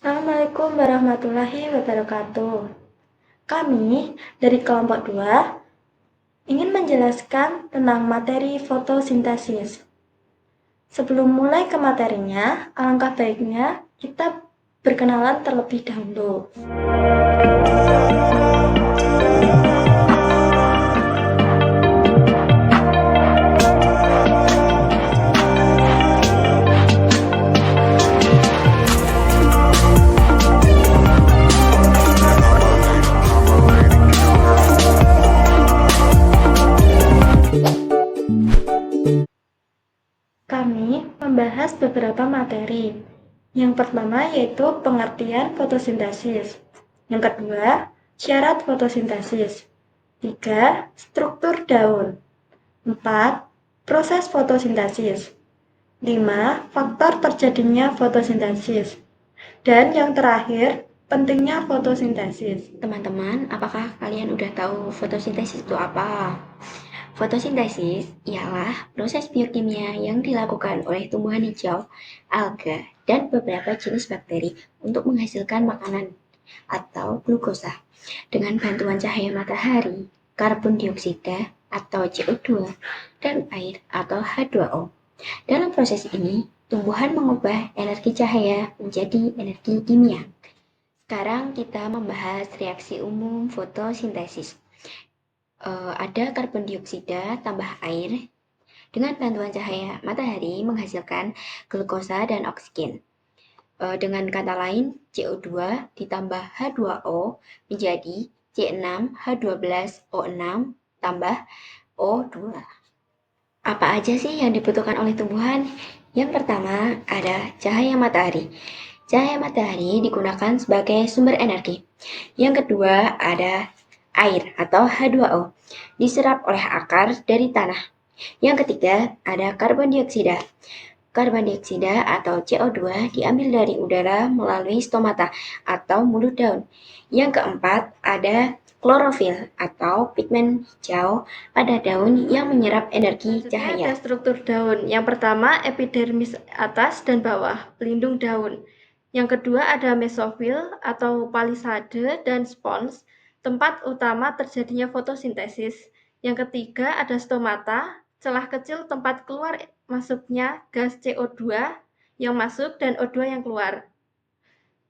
Assalamualaikum warahmatullahi wabarakatuh. Kami dari kelompok 2 ingin menjelaskan tentang materi fotosintesis. Sebelum mulai ke materinya, alangkah baiknya kita berkenalan terlebih dahulu. Kami membahas beberapa materi. Yang pertama yaitu pengertian fotosintesis. Yang kedua, syarat fotosintesis. 3. Struktur daun. 4. Proses fotosintesis. 5. Faktor terjadinya fotosintesis. Dan yang terakhir, pentingnya fotosintesis. Teman-teman, apakah kalian udah tahu fotosintesis itu apa? Fotosintesis ialah proses biokimia yang dilakukan oleh tumbuhan hijau, alga, dan beberapa jenis bakteri untuk menghasilkan makanan atau glukosa dengan bantuan cahaya matahari, karbon dioksida atau CO2, dan air atau H2O. Dalam proses ini, tumbuhan mengubah energi cahaya menjadi energi kimia. Sekarang kita membahas reaksi umum fotosintesis. Ada karbon dioksida tambah air dengan bantuan cahaya matahari menghasilkan glukosa dan oksigen. Dengan kata lain, CO2 ditambah H2O menjadi C6H12O6 tambah O2. Apa aja sih yang dibutuhkan oleh tumbuhan? Yang pertama ada cahaya matahari. Cahaya matahari digunakan sebagai sumber energi. Yang kedua ada air atau H2O, diserap oleh akar dari tanah. Yang ketiga ada karbon dioksida. Karbon dioksida atau CO2 diambil dari udara melalui stomata atau mulut daun. Yang keempat ada klorofil atau pigmen hijau pada daun yang menyerap energi cahaya. Ada struktur daun. Yang pertama epidermis atas dan bawah, pelindung daun. Yang kedua ada mesofil atau palisade dan spons, tempat utama terjadinya fotosintesis. Yang ketiga ada stomata, celah kecil tempat keluar masuknya gas CO2 yang masuk dan O2 yang keluar.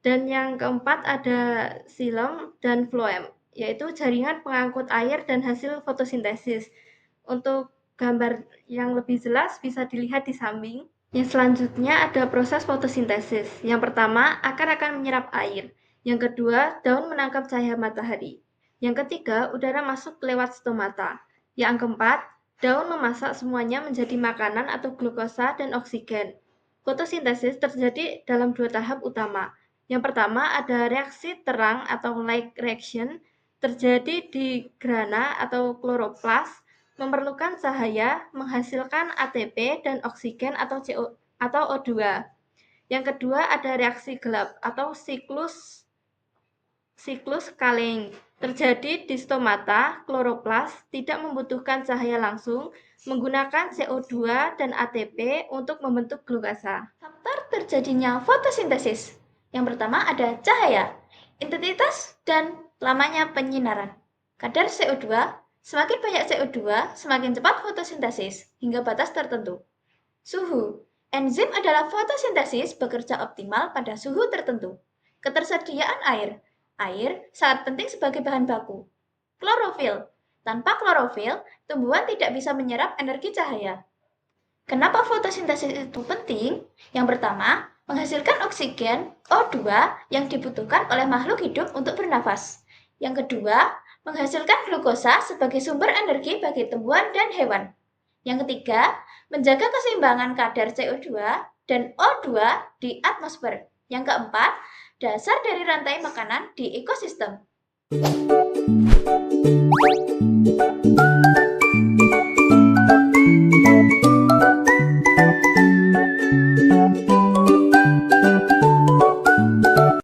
Dan yang keempat ada xilem dan floem, yaitu jaringan pengangkut air dan hasil fotosintesis. Untuk gambar yang lebih jelas bisa dilihat di samping. Yang selanjutnya ada proses fotosintesis. Yang pertama, akar akan menyerap air. Yang kedua, daun menangkap cahaya matahari. Yang ketiga, udara masuk lewat stomata. Yang keempat, daun memasak semuanya menjadi makanan atau glukosa dan oksigen. Fotosintesis terjadi dalam 2 tahap utama. Yang pertama ada reaksi terang atau light reaction, terjadi di grana atau kloroplas, memerlukan cahaya, menghasilkan ATP dan oksigen atau O2. Yang kedua ada reaksi gelap atau siklus Kaleng, terjadi di stomata, kloroplas, tidak membutuhkan cahaya langsung, menggunakan CO2 dan ATP untuk membentuk glukosa. Faktor terjadinya fotosintesis. Yang pertama ada cahaya, intensitas dan lamanya penyinaran. Kadar CO2, semakin banyak CO2, semakin cepat fotosintesis hingga batas tertentu. Suhu, enzim adalah fotosintesis bekerja optimal pada suhu tertentu. Ketersediaan air, air sangat penting sebagai bahan baku. Klorofil, tanpa klorofil, tumbuhan tidak bisa menyerap energi cahaya. Kenapa fotosintesis itu penting? Yang pertama, menghasilkan oksigen O2 yang dibutuhkan oleh makhluk hidup untuk bernafas. Yang kedua, menghasilkan glukosa sebagai sumber energi bagi tumbuhan dan hewan. Yang ketiga, menjaga keseimbangan kadar CO2 dan O2 di atmosfer. Yang keempat, dasar dari rantai makanan di ekosistem.